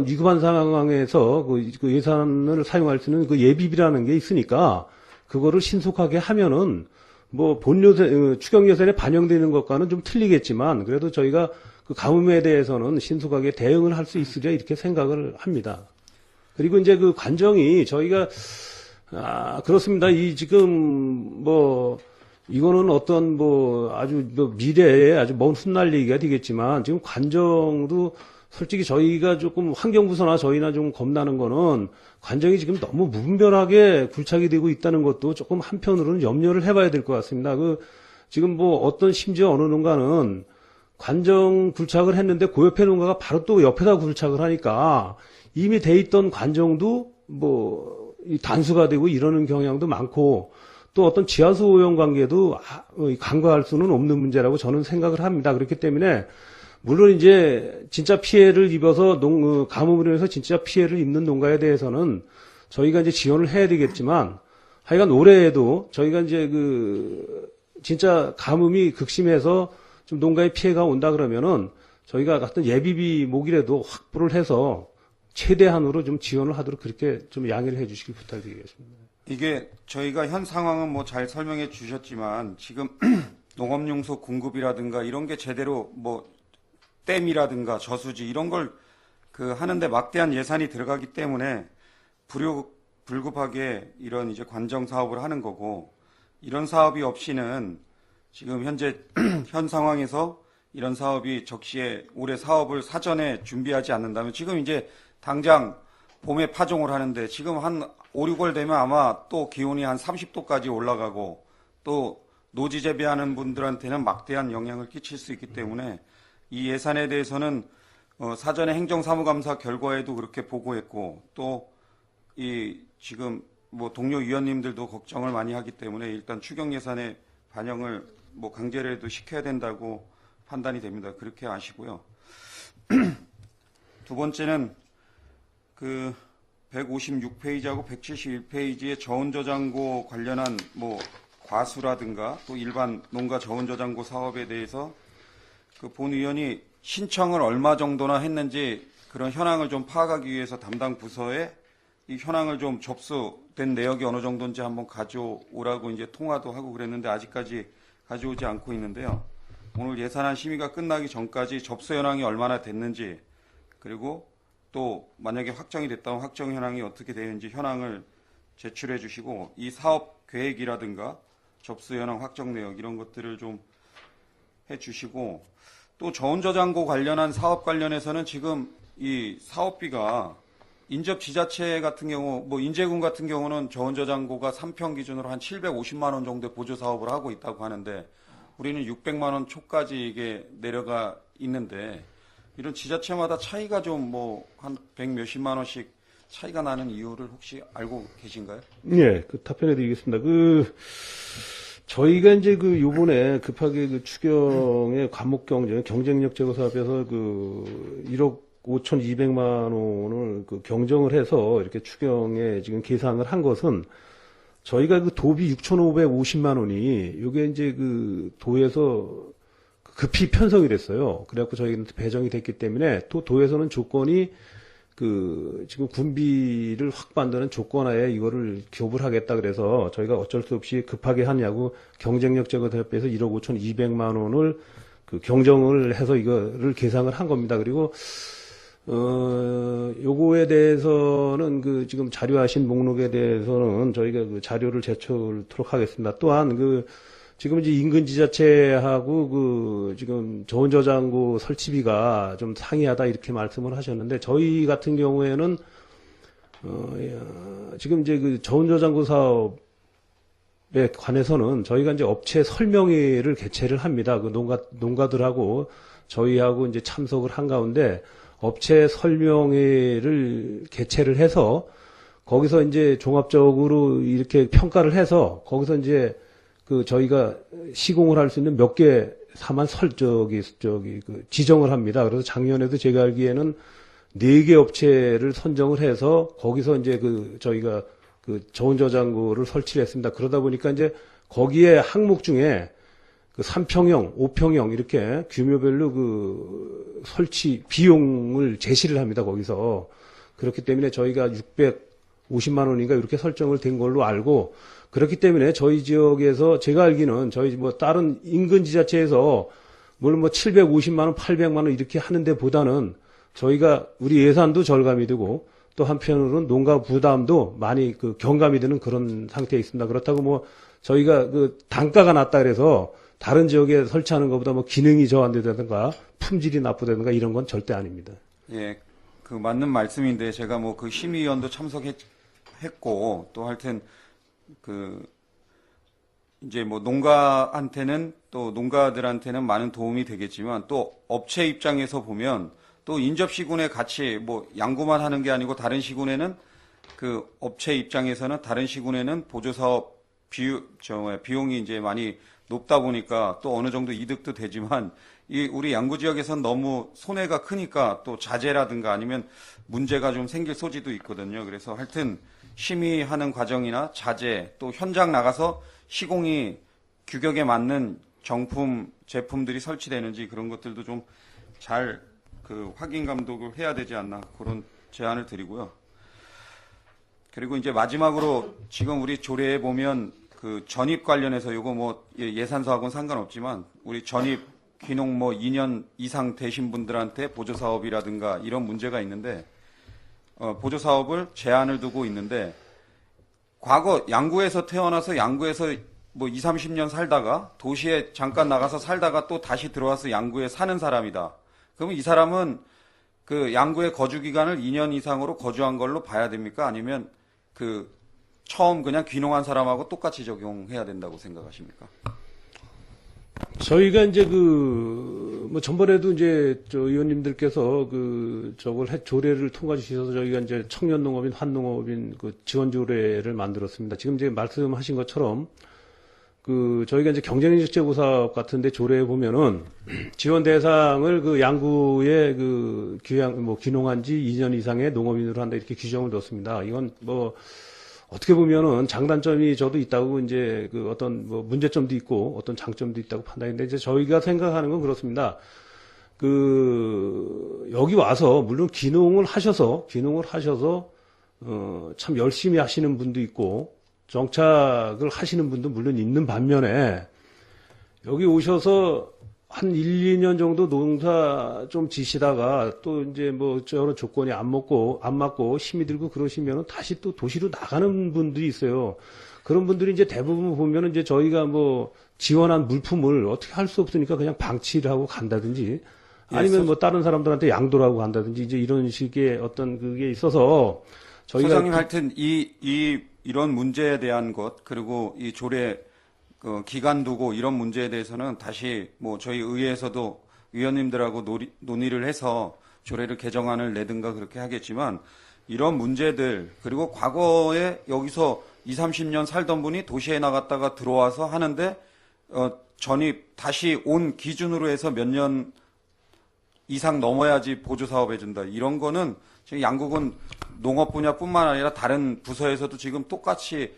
위급한 상황에서 그 예산을 사용할 수 있는 예비비라는 게 있으니까 그거를 신속하게 하면은 뭐 추경 예산에 반영되는 것과는 좀 틀리겠지만 그래도 저희가 그 가뭄에 대해서는 신속하게 대응을 할 수 있으리라 이렇게 생각을 합니다. 그리고 이제 관정이 저희가 그렇습니다. 지금 이거는 어떤 아주 미래에 아주 먼 훗날 얘기가 되겠지만 지금 관정도 솔직히 저희가 조금 환경부서나 저희나 좀 겁나는 거는 관정이 지금 너무 무분별하게 굴착이 되고 있다는 것도 조금 한편으로는 염려를 해봐야 될 것 같습니다. 지금 심지어 어느 농가는 관정 굴착을 했는데 그 옆에 농가가 바로 또 옆에다 굴착을 하니까 이미 돼 있던 관정도 단수가 되고 이러는 경향도 많고 또 어떤 지하수 오염 관계도 간과할 수는 없는 문제라고 저는 생각을 합니다. 그렇기 때문에 물론 이제 진짜 피해를 입어서 가뭄으로 인해서 진짜 피해를 입는 농가에 대해서는 저희가 이제 지원을 해야 되겠지만 하여간 올해에도 저희가 이제 진짜 가뭄이 극심해서 좀 농가에 피해가 온다 그러면은 저희가 같은 예비비 목이라도 확보를 해서 최대한으로 좀 지원을 하도록 그렇게 좀 양해를 해 주시길 부탁드리겠습니다. 이게 저희가 현 상황은 잘 설명해 주셨지만 지금 농업용소 공급이라든가 이런 게 제대로 댐이라든가 저수지 이런 걸 하는데 막대한 예산이 들어가기 때문에 불급하게 이런 이제 관정 사업을 하는 거고 이런 사업이 없이는 지금 현재 현 상황에서 이런 사업이 적시에 올해 사업을 사전에 준비하지 않는다면 지금 이제 당장 봄에 파종을 하는데 지금 한 5, 6월 되면 아마 또 기온이 한 30도까지 올라가고 또 노지 재배하는 분들한테는 막대한 영향을 끼칠 수 있기 때문에 이 예산에 대해서는 사전에 행정사무감사 결과에도 그렇게 보고했고 또 지금 동료 위원님들도 걱정을 많이 하기 때문에 일단 추경 예산에 반영을 강제라도 시켜야 된다고 판단이 됩니다. 그렇게 아시고요. 두 번째는 156페이지하고 171페이지의 저온저장고 관련한 과수라든가 또 일반 농가 저온저장고 사업에 대해서 본 의원이 신청을 얼마 정도나 했는지 그런 현황을 좀 파악하기 위해서 담당 부서에 이 현황을 좀 접수된 내역이 어느 정도인지 한번 가져오라고 이제 통화도 하고 그랬는데 아직까지 가져오지 않고 있는데요. 오늘 예산안 심의가 끝나기 전까지 접수 현황이 얼마나 됐는지 그리고 또 만약에 확정이 됐다면 확정 현황이 어떻게 되는지 현황을 제출해 주시고 이 사업 계획이라든가 접수 현황 확정 내역 이런 것들을 좀 해주시고 또 저온저장고 관련한 사업 관련해서는 지금 이 사업비가 인접 지자체 같은 경우 인제군 같은 경우는 저온저장고가 3평 기준으로 한 750만 원 정도의 보조 사업을 하고 있다고 하는데 우리는 600만 원 초까지 이게 내려가 있는데 이런 지자체마다 차이가 좀 한 100 몇십만 원씩 차이가 나는 이유를 혹시 알고 계신가요? 예, 답변해 드리겠습니다. 저희가 이제 요번에 급하게 추경의 과목 경쟁력 제고 사업에서 1억 5,200만 원을 경정을 해서 이렇게 추경에 지금 계산을 한 것은 저희가 도비 6,550만 원이 요게 이제 도에서 급히 편성이 됐어요. 그래갖고 저희한테 배정이 됐기 때문에 또 도에서는 조건이 지금 군비를 확보한다는 조건하에 이거를 교부를 하겠다 그래서 저희가 어쩔 수 없이 급하게 하냐고 경쟁력 제고 대표에서 1억 5,200만 원을 경정을 해서 이거를 계상을 한 겁니다. 그리고 요거에 대해서는 지금 자료하신 목록에 대해서는 저희가 자료를 제출토록 하겠습니다. 또한 지금 이제 인근 지자체하고 지금 저온저장고 설치비가 좀 상이하다 이렇게 말씀을 하셨는데 저희 같은 경우에는 지금 이제 저온저장고 사업에 관해서는 저희가 이제 업체 설명회를 개최를 합니다. 농가들하고 저희하고 이제 참석을 한 가운데 업체 설명회를 개최를 해서 거기서 이제 종합적으로 이렇게 평가를 해서 거기서 이제 저희가 시공을 할 수 있는 몇 개 사만 지정을 합니다. 그래서 작년에도 제가 알기에는 4개 업체를 선정을 해서 거기서 이제 저희가 저온저장고를 설치를 했습니다. 그러다 보니까 이제 거기에 항목 중에 3평형, 5평형 이렇게 규모별로 설치 비용을 제시를 합니다. 거기서. 그렇기 때문에 저희가 650만 원인가 이렇게 설정을 된 걸로 알고 그렇기 때문에 저희 지역에서 제가 알기는 저희 다른 인근 지자체에서 물론 750만 원, 800만 원 이렇게 하는데 보다는 저희가 우리 예산도 절감이 되고 또 한편으로는 농가 부담도 많이 경감이 되는 그런 상태에 있습니다. 그렇다고 저희가 단가가 낮다 그래서 다른 지역에 설치하는 것보다 기능이 저하되다든가 품질이 나쁘다든가 이런 건 절대 아닙니다. 예, 맞는 말씀인데 제가 심의위원도 참석했고 또 하여튼 이제 농가한테는 또 농가들한테는 많은 도움이 되겠지만 또 업체 입장에서 보면 또 인접시군에 같이 양구만 하는 게 아니고 다른 시군에는 업체 입장에서는 다른 시군에는 보조사업 비용이 이제 많이 높다 보니까 또 어느 정도 이득도 되지만 우리 양구 지역에서는 너무 손해가 크니까 또 자재라든가 아니면 문제가 좀 생길 소지도 있거든요. 그래서 하여튼 심의하는 과정이나 자재 또 현장 나가서 시공이 규격에 맞는 제품들이 설치되는지 그런 것들도 좀 잘 확인 감독을 해야 되지 않나 그런 제안을 드리고요. 그리고 이제 마지막으로 지금 우리 조례에 보면 전입 관련해서 요거 예산서하고는 상관없지만 우리 전입 귀농 2년 이상 되신 분들한테 보조사업이라든가 이런 문제가 있는데 보조사업을 제한을 두고 있는데 과거 양구에서 태어나서 양구에서 20, 30년 살다가 도시에 잠깐 나가서 살다가 또 다시 들어와서 양구에 사는 사람이다. 그러면 이 사람은 양구의 거주 기간을 2년 이상으로 거주한 걸로 봐야 됩니까? 아니면 처음 그냥 귀농한 사람하고 똑같이 적용해야 된다고 생각하십니까? 저희가 이제 전번에도 이제 의원님들께서 조례를 통과해 주셔서 저희가 이제 청년농업인, 환농업인 지원 조례를 만들었습니다. 지금 이제 말씀하신 것처럼 저희가 이제 경쟁적 재고 사업 같은데 조례에 보면은 지원 대상을 양구에 귀농한 지 2년 이상의 농업인으로 한다 이렇게 규정을 뒀습니다. 이건 어떻게 보면은 장단점이 저도 있다고 이제 어떤 문제점도 있고 어떤 장점도 있다고 판단했는데 이제 저희가 생각하는 건 그렇습니다. 여기 와서 물론 귀농을 하셔서 참 열심히 하시는 분도 있고 정착을 하시는 분도 물론 있는 반면에 여기 오셔서 한 1, 2년 정도 농사 좀 지시다가 또 이제 저런 조건이 안 맞고 힘이 들고 그러시면은 다시 또 도시로 나가는 분들이 있어요. 그런 분들이 이제 대부분 보면은 이제 저희가 지원한 물품을 어떻게 할 수 없으니까 그냥 방치를 하고 간다든지 아니면 다른 사람들한테 양도를 하고 간다든지 이제 이런 식의 어떤 그게 있어서 저희가 소장님 하여튼 이런 문제에 대한 것 그리고 이 조례 기간 두고 이런 문제에 대해서는 다시 저희 의회에서도 위원님들하고 논의를 해서 조례를 개정안을 내든가 그렇게 하겠지만 이런 문제들 그리고 과거에 여기서 20, 30년 살던 분이 도시에 나갔다가 들어와서 하는데 전입 다시 온 기준으로 해서 몇 년 이상 넘어야지 보조사업 해준다. 이런 거는 지금 양국은 농업 분야뿐만 아니라 다른 부서에서도 지금 똑같이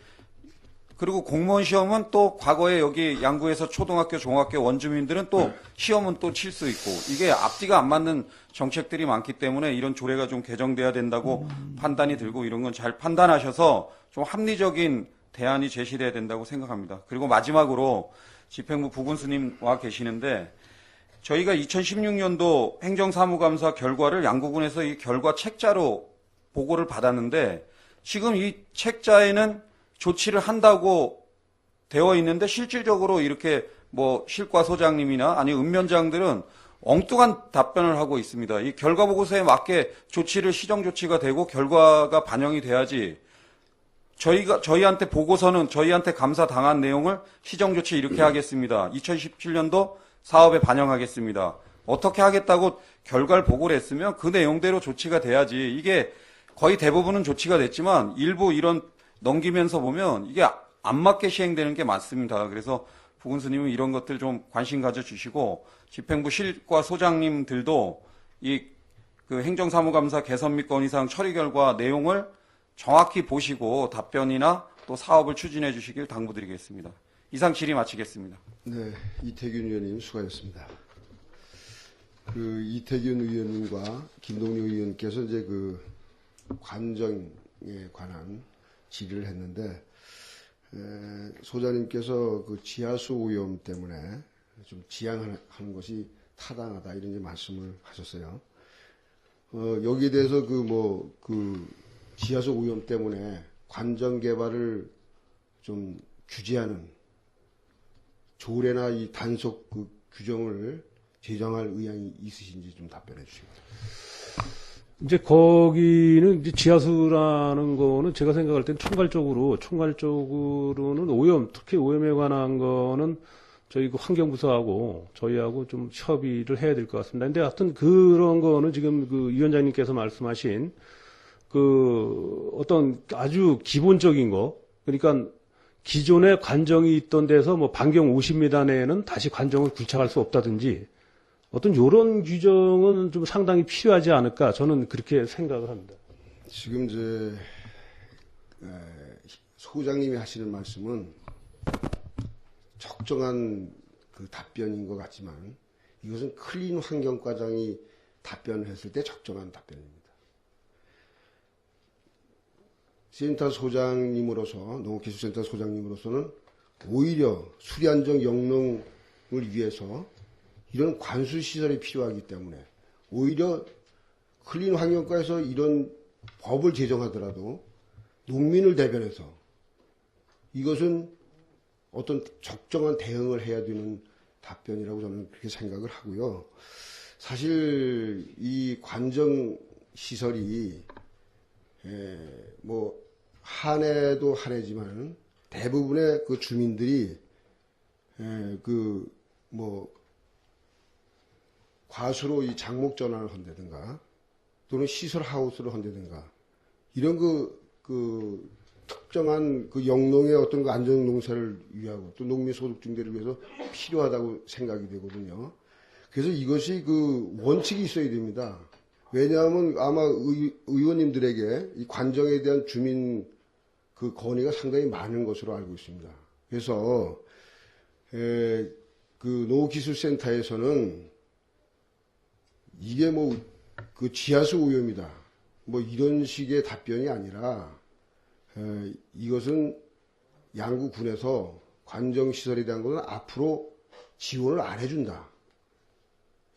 그리고 공무원 시험은 또 과거에 여기 양구에서 초등학교, 중학교 원주민들은 또 시험은 또 칠 수 있고 이게 앞뒤가 안 맞는 정책들이 많기 때문에 이런 조례가 좀 개정돼야 된다고 판단이 들고 이런 건 잘 판단하셔서 좀 합리적인 대안이 제시돼야 된다고 생각합니다. 그리고 마지막으로 집행부 부군수님 와 계시는데 저희가 2016년도 행정사무감사 결과를 양구군에서 이 결과 책자로 보고를 받았는데 지금 이 책자에는 조치를 한다고 되어 있는데 실질적으로 이렇게 뭐 실과소장님이나 아니 은면장들은 엉뚱한 답변을 하고 있습니다. 이 결과 보고서에 맞게 조치를 시정 조치가 되고 결과가 반영이 돼야지 저희한테 보고서는 저희한테 감사 당한 내용을 시정 조치 이렇게 하겠습니다. 2017년도 사업에 반영하겠습니다. 어떻게 하겠다고 결과를 보고를 했으면 그 내용대로 조치가 돼야지. 이게 거의 대부분은 조치가 됐지만 일부 이런 넘기면서 보면 이게 안 맞게 시행되는 게 많습니다. 그래서 부군수님은 이런 것들 좀 관심 가져주시고 집행부 실과 소장님들도 이 그 행정사무감사 개선 및 건의사항 처리 결과 내용을 정확히 보시고 답변이나 또 사업을 추진해 주시길 당부드리겠습니다. 이상 질의 마치겠습니다. 네, 이태균 의원님 수고하셨습니다. 그 이태균 의원님과 김동률 의원께서 이제 그 관정에 관한 질의를 했는데 소장님께서 그 지하수 오염 때문에 좀 지양하는 것이 타당하다 이런 이제 말씀을 하셨어요. 여기에 대해서 그 지하수 오염 때문에 관정 개발을 좀 규제하는 조례나 이 단속 그 규정을 제정할 의향이 있으신지 좀 답변해 주시고. 이제 거기는 이제 지하수라는 거는 제가 생각할 땐 총괄적으로는 오염, 특히 오염에 관한 거는 저희 그 환경부서하고 저희하고 좀 협의를 해야 될 것 같습니다. 근데 하여튼 그런 거는 지금 그 위원장님께서 말씀하신 그 어떤 아주 기본적인 거, 그러니까 기존에 관정이 있던 데서 뭐 반경 50m 내에는 다시 관정을 굴착할 수 없다든지 어떤 요런 규정은 좀 상당히 필요하지 않을까 저는 그렇게 생각을 합니다. 지금 이제 소장님이 하시는 말씀은 적정한 그 답변인 것 같지만 이것은 클린 환경과장이 답변을 했을 때 적정한 답변입니다. 센터 소장님으로서 농업기술센터 소장님으로서는 오히려 수리안정 영농을 위해서 이런 관수시설이 필요하기 때문에 오히려 클린 환경과에서 이런 법을 제정하더라도 농민을 대변해서 이것은 어떤 적정한 대응을 해야 되는 답변이라고 저는 그렇게 생각을 하고요. 사실 이 관정시설이 뭐 한해도 한해지만 대부분의 그 주민들이 그 뭐 과수로 이 장목 전환을 한다든가 또는 시설 하우스를 한다든가 이런 그 특정한 그 영농의 어떤 그 안정 농사를 위하고 또 농민 소득 증대를 위해서 필요하다고 생각이 되거든요. 그래서 이것이 그 원칙이 있어야 됩니다. 왜냐하면 아마 의원님들에게 이 관정에 대한 주민 그 건의가 상당히 많은 것으로 알고 있습니다. 그래서 그 농업기술센터에서는 이게 뭐 그 지하수 오염이다 뭐 이런 식의 답변이 아니라 이것은 양구군에서 관정시설에 대한 것은 앞으로 지원을 안 해준다.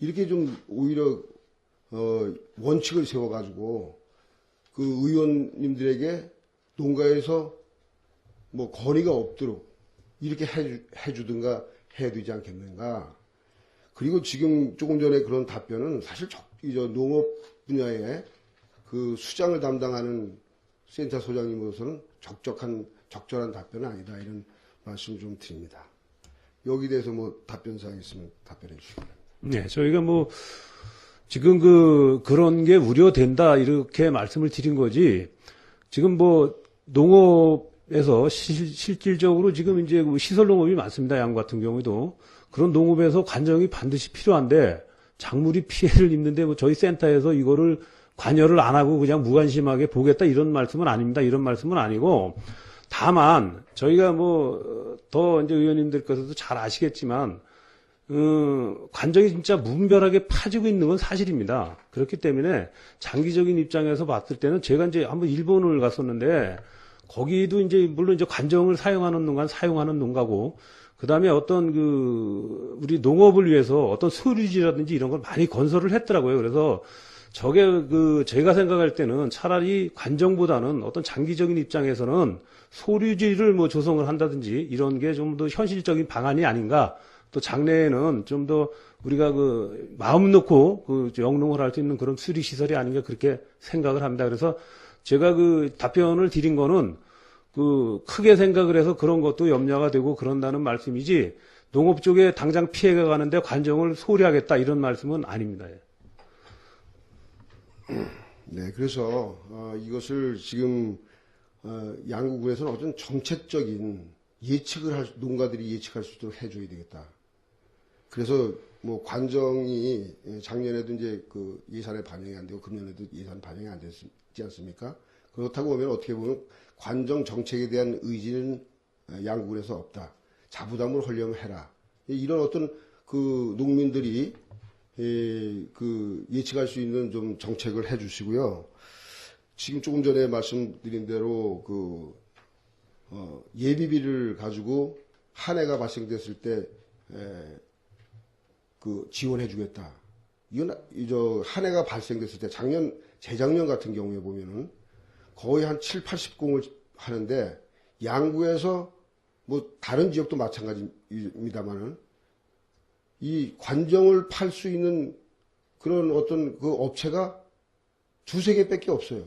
이렇게 좀 오히려 원칙을 세워가지고 그 의원님들에게 농가에서 뭐 건의가 없도록 이렇게 해주든가 해야 되지 않겠는가. 그리고 지금 조금 전에 그런 답변은 사실 농업 분야에 그 수장을 담당하는 센터 소장님으로서는 적절한 답변은 아니다. 이런 말씀 좀 드립니다. 여기에 대해서 뭐 답변사항 있으면 답변해 주시기 바랍니다. 네, 저희가 뭐 지금 그런 게 우려된다 이렇게 말씀을 드린 거지. 지금 뭐 농업에서 실질적으로 지금 이제 시설 농업이 많습니다. 양구 같은 경우에도 그런 농업에서 관정이 반드시 필요한데 작물이 피해를 입는데 뭐 저희 센터에서 이거를 관여를 안 하고 그냥 무관심하게 보겠다 이런 말씀은 아닙니다. 이런 말씀은 아니고 다만 저희가 뭐 더 이제 의원님들께서도 잘 아시겠지만 관정이 진짜 무분별하게 파지고 있는 건 사실입니다. 그렇기 때문에 장기적인 입장에서 봤을 때는 제가 이제 한번 일본을 갔었는데 거기도 이제 물론 이제 관정을 사용하는 농가는 사용하는 농가고 그다음에 어떤 우리 농업을 위해서 어떤 소류지라든지 이런 걸 많이 건설을 했더라고요. 그래서 저게 제가 생각할 때는 차라리 관정보다는 어떤 장기적인 입장에서는 소류지를 뭐 조성을 한다든지 이런 게 좀 더 현실적인 방안이 아닌가. 또 장래에는 좀 더 우리가 마음 놓고 영농을 할 수 있는 그런 수리 시설이 아닌가 그렇게 생각을 합니다. 그래서 제가 답변을 드린 거는 크게 생각을 해서 그런 것도 염려가 되고 그런다는 말씀이지 농업 쪽에 당장 피해가 가는데 관정을 소홀히하겠다 이런 말씀은 아닙니다. 네, 그래서 이것을 지금 양구군에서는 어떤 정책적인 농가들이 예측할 수 있도록 해줘야 되겠다. 그래서 뭐 관정이 작년에도 이제 예산에 반영이 안 되고 금년에도 예산 반영이 안 됐지 않습니까? 그렇다고 보면 어떻게 보면 관정 정책에 대한 의지는 양구군에서 없다. 자부담을 하려면 해라. 이런 어떤 농민들이 예측할 수 있는 좀 정책을 해주시고요. 지금 조금 전에 말씀드린 대로 예비비를 가지고 한 해가 발생됐을 때 지원해주겠다. 이건 한 해가 발생됐을 때 재작년 같은 경우에 보면은 거의 한 7, 80공을 하는데 양구에서 뭐 다른 지역도 마찬가지입니다만은 이 관정을 팔 수 있는 그런 어떤 업체가 두세 개밖에 없어요.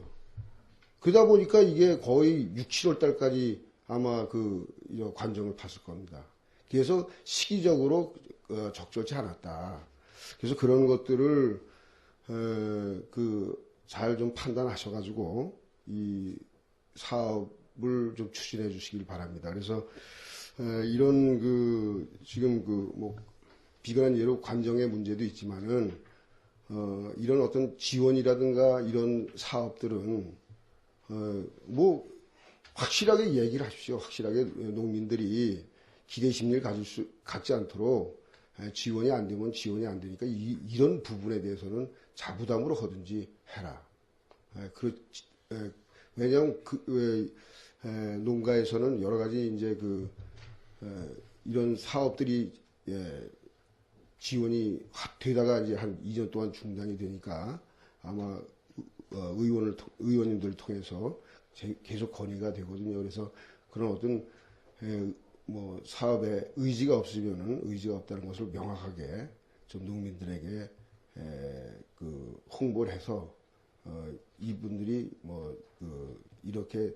그러다 보니까 이게 거의 6, 7월 달까지 아마 관정을 팠을 겁니다. 그래서 시기적으로 적절치 않았다. 그래서 그런 것들을 잘 좀 판단하셔가지고 이 사업을 좀 추진해 주시길 바랍니다. 그래서 이런 지금 뭐 비관한 예로 관정의 문제도 있지만은 이런 어떤 지원이라든가 이런 사업들은 뭐 확실하게 얘기를 하십시오. 확실하게 농민들이 기대 심리를 갖지 않도록 지원이 안 되면 지원이 안 되니까 이런 부분에 대해서는 자부담으로 하든지 해라. 왜냐하면 농가에서는 여러 가지 이제 이런 사업들이 지원이 확 되다가 이제 한 2년 동안 중단이 되니까 아마 의원님들을 통해서 계속 건의가 되거든요. 그래서 그런 어떤 뭐 사업에 의지가 없으면은 의지가 없다는 것을 명확하게 좀 농민들에게 홍보를 해서 이분들이 뭐 이렇게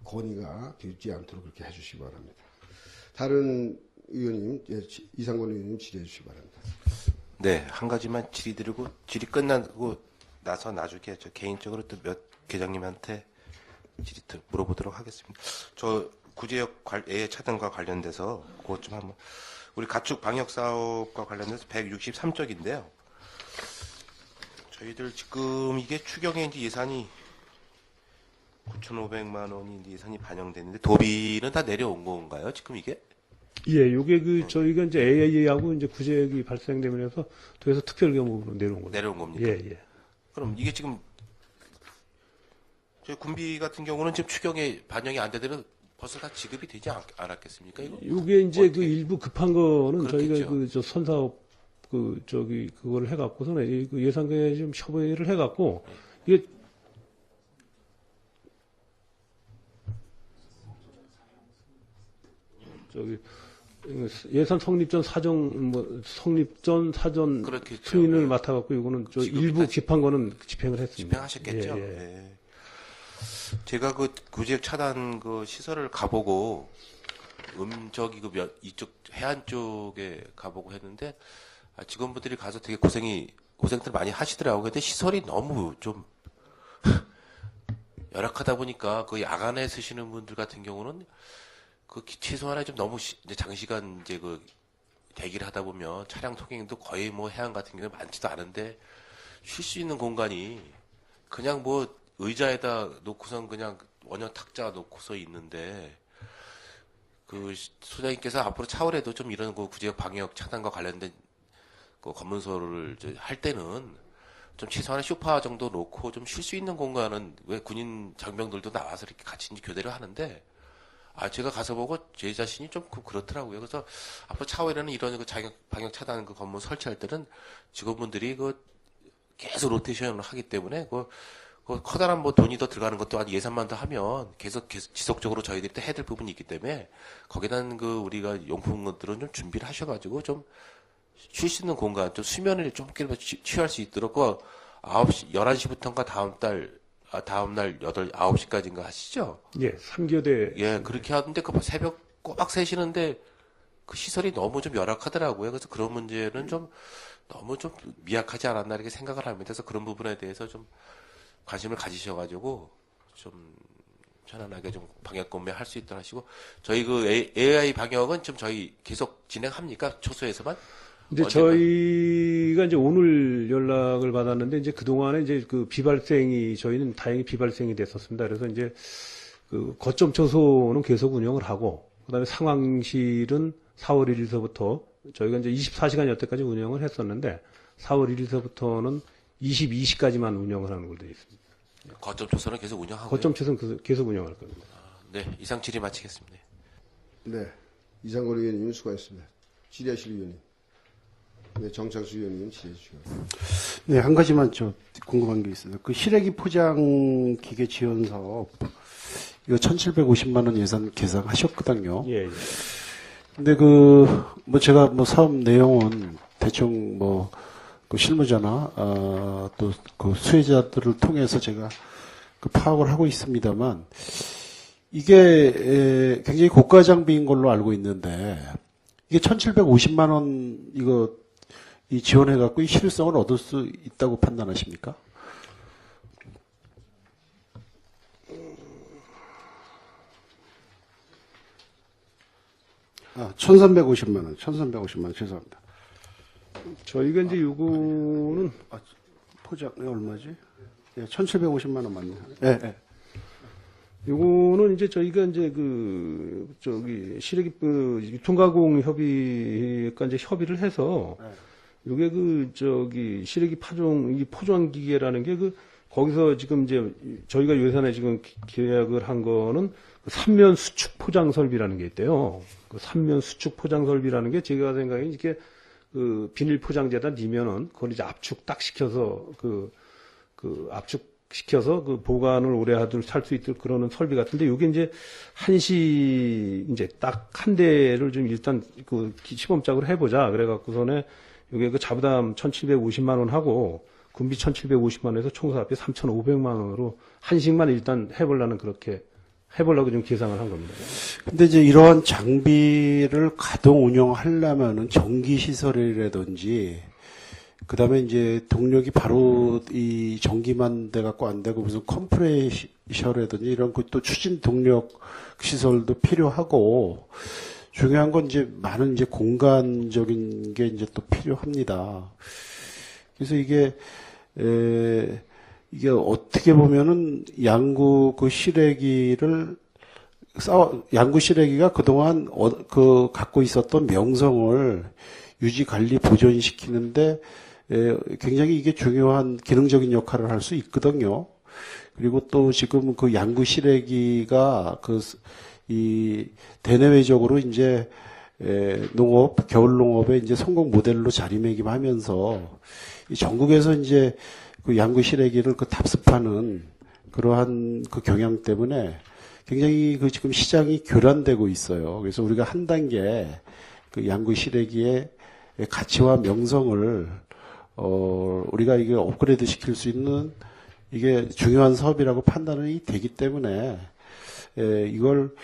건의가 되지 않도록 그렇게 해주시기 바랍니다. 다른 의원님, 이상권 의원님 질의해 주시기 바랍니다. 네, 한 가지만 질의드리고 질의 끝나고 나서 나중에 저 개인적으로 또 몇 계장님한테 질의 물어보도록 하겠습니다. 저 구제역 애 차등과 관련돼서 그것 좀 한번 우리 가축 방역 사업과 관련돼서 163쪽인데요. 저희들 지금 이게 추경에 이제 예산이 9,500만 원이 예산이 반영됐는데 도비는 다 내려온 건가요? 지금 이게? 예, 요게 저희가 이제 AA하고 이제 구제액이 발생되면서 도에서 특별 경우로 내려온 거죠. 내려온 겁니까? 예, 예. 그럼 이게 지금 저희 군비 같은 경우는 지금 추경에 반영이 안 되더라도 벌써 다 지급이 되지 않았겠습니까? 이거? 요게 이제 어떻게? 일부 급한 거는 그렇겠죠. 저희가 저 선사업 그거를 해갖고서는 예산에 좀 협의를 해갖고 이게 예산 성립 전 사정 성립 전 사전 그렇겠죠. 승인을 예. 맡아갖고 이거는 지금 일부 일단 급한 거는 집행을 했습니다. 집행하셨겠죠. 예, 예. 예. 제가 구제역 차단 시설을 가보고 저기 이쪽 해안 쪽에 가보고 했는데 직원분들이 가서 되게 고생들 많이 하시더라고요. 근데 시설이 너무 좀 열악하다 보니까 야간에 쓰시는 분들 같은 경우는 최소한에 좀 너무 이제 장시간 이제 대기를 하다 보면 차량 통행도 거의 뭐 해안 같은 경우는 많지도 않은데 쉴 수 있는 공간이 그냥 뭐 의자에다 놓고선 그냥 원형 탁자 놓고서 있는데 소장님께서 앞으로 차후에도 좀 이런 구제역 방역 차단과 관련된 검문소를 할 때는 좀 최소한의 소파 정도 놓고 좀 쉴 수 있는 공간은 왜 군인 장병들도 나와서 이렇게 같이 이제 교대를 하는데 제가 가서 보고 제 자신이 좀 그렇더라고요. 그래서 앞으로 차후에는 이런 그 방역 차단 그 건물 설치할 때는 직원분들이 그 계속 로테이션을 하기 때문에 그 커다란 뭐 돈이 더 들어가는 것도 아니 예산만 더 하면 계속 지속적으로 저희들이 또 해야 될 부분이 있기 때문에 거기다 그 우리가 용품들은 좀 준비를 하셔가지고 좀 쉴 수 있는 공간, 좀 수면을 좀 취할 수 있도록 그 9시, 11시부터인가 다음날 9시까지인가 하시죠? 예, 3교대. 예, 그렇게 하는데 그 새벽 꼬박 새시는데 그 시설이 너무 좀 열악하더라고요. 그래서 그런 문제는 좀 너무 좀 미약하지 않았나 이렇게 생각을 합니다. 그래서 그런 부분에 대해서 좀 관심을 가지셔가지고 좀 편안하게 좀 방역 건매할 수 있도록 하시고 저희 그 AI 방역은 좀 저희 계속 진행합니까? 초소에서만? 이제 저희가 이제 오늘 연락을 받았는데 이제 그동안에 이제 그 비발생이 저희는 다행히 비발생이 됐었습니다. 그래서 이제 그 거점 초소는 계속 운영을 하고 그다음에 상황실은 4월 1일서부터 저희가 이제 24시간 여태까지 운영을 했었는데 4월 1일서부터는 22시까지만 운영을 하는 걸로 되어 있습니다. 거점 초소는 계속 운영하고 거점 초소는 계속 운영할 겁니다. 네, 이상 질의 마치겠습니다. 네. 이상걸 의원님 수고하셨습니다. 질의하실 의원님. 네, 정창수 의원님 질의해 주시고. 네, 한 가지만 궁금한 게 있어요. 그 시래기 포장 기계 지원 사업, 이거 1,750만 원 예산 계산하셨거든요. 예, 예. 근데 제가 사업 내용은 대충 그 실무자나, 또 그 수혜자들을 통해서 제가 그 파악을 하고 있습니다만, 이게 굉장히 고가 장비인 걸로 알고 있는데, 이게 1,750만 원, 이 지원해갖고 이 실효성을 얻을 수 있다고 판단하십니까? 아, 1,350만 원, 1,350만 원, 죄송합니다. 저희가 이제 요거는 포장, 얼마지? 예, 1,750만 원 맞네요. 예, 예. 요거는 이제 저희가 이제 시래기 유통가공 협의가 이제 협의를 해서 요게 시래기 포장 기계라는 게 거기서 지금 이제 저희가 예산에 지금 계약을 한 거는 삼면 수축 포장 설비라는 게 있대요. 그 삼면 수축 포장 설비라는 게 제가 생각에 이렇게 비닐 포장재다 니면은 그걸 이제 압축 딱 시켜서 압축시켜서 보관을 오래 살 수 있도록 그러는 설비 같은데, 요게 이제 한시 이제 딱 한 대를 좀 일단 시범작으로 해보자. 그래갖고서는 요게 자부담 1,750만 원 하고 군비 1,750만 원에서 총사합비 3,500만 원으로 한식만 일단 해보려고 좀 계산을 한 겁니다. 근데 이제 이러한 장비를 가동 운영하려면은 전기 시설이라든지, 그 다음에 이제 동력이 바로 이 전기만 돼갖고 안 되고 무슨 컴프레셔라든지 이런 것도 추진 동력 시설도 필요하고, 중요한 건 이제 많은 이제 공간적인 게 이제 또 필요합니다. 그래서 이게 어떻게 보면은 양구 시래기가 그동안 갖고 있었던 명성을 유지 관리 보존시키는데 굉장히 이게 중요한 기능적인 역할을 할 수 있거든요. 그리고 또 지금 양구 시래기가 이 대내외적으로 이제 겨울 농업의 이제 성공 모델로 자리매김하면서 이 전국에서 이제 양구 시래기를 답습하는 그러한 경향 때문에 굉장히 지금 시장이 교란되고 있어요. 그래서 우리가 한 단계 양구 시래기의 가치와 명성을 우리가 이게 업그레이드 시킬 수 있는 이게 중요한 사업이라고 판단이 되기 때문에 이걸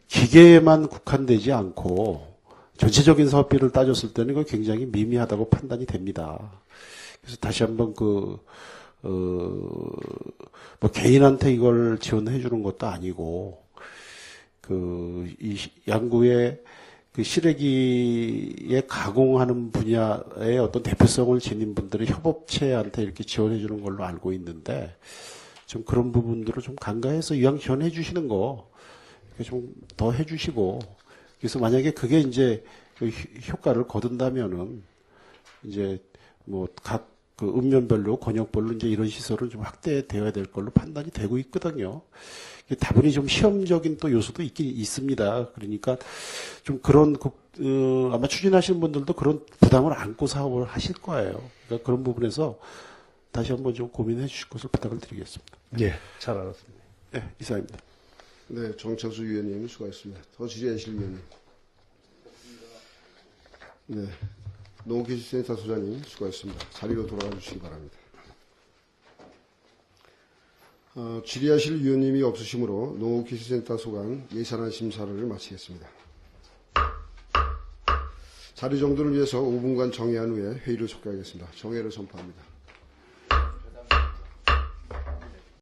기계에만 국한되지 않고 전체적인 사업비를 따졌을 때는 이거 굉장히 미미하다고 판단이 됩니다. 그래서 다시 한번 개인한테 이걸 지원해 주는 것도 아니고 이 양구의 시래기에 가공하는 분야의 어떤 대표성을 지닌 분들의 협업체한테 이렇게 지원해 주는 걸로 알고 있는데, 좀 그런 부분들을 좀 간과해서 이왕 지원해 주시는 거 좀 더 해 주시고, 그래서 만약에 그게 이제 효과를 거둔다면은 이제 각 그 읍면별로, 권역별로 이제 이런 시설은 좀 확대되어야 될 걸로 판단이 되고 있거든요. 다분히 좀 시험적인 또 요소도 있긴 있습니다. 그러니까 좀 그런 아마 추진하시는 분들도 그런 부담을 안고 사업을 하실 거예요. 그러니까 그런 부분에서 다시 한번 좀 고민해 주실 것을 부탁을 드리겠습니다. 예, 잘 알았습니다. 네, 이상입니다. 네, 정창수 위원님 수고하셨습니다. 더 질의하실 위원님. 네, 농업기술센터 소장님 수고하셨습니다. 자리로 돌아가 주시기 바랍니다. 질의하실 위원님이 없으시므로 농업기술센터 소관 예산안 심사를 마치겠습니다. 자리 정돈을 위해서 5분간 정회한 후에 회의를 속개하겠습니다. 정회를 선포합니다.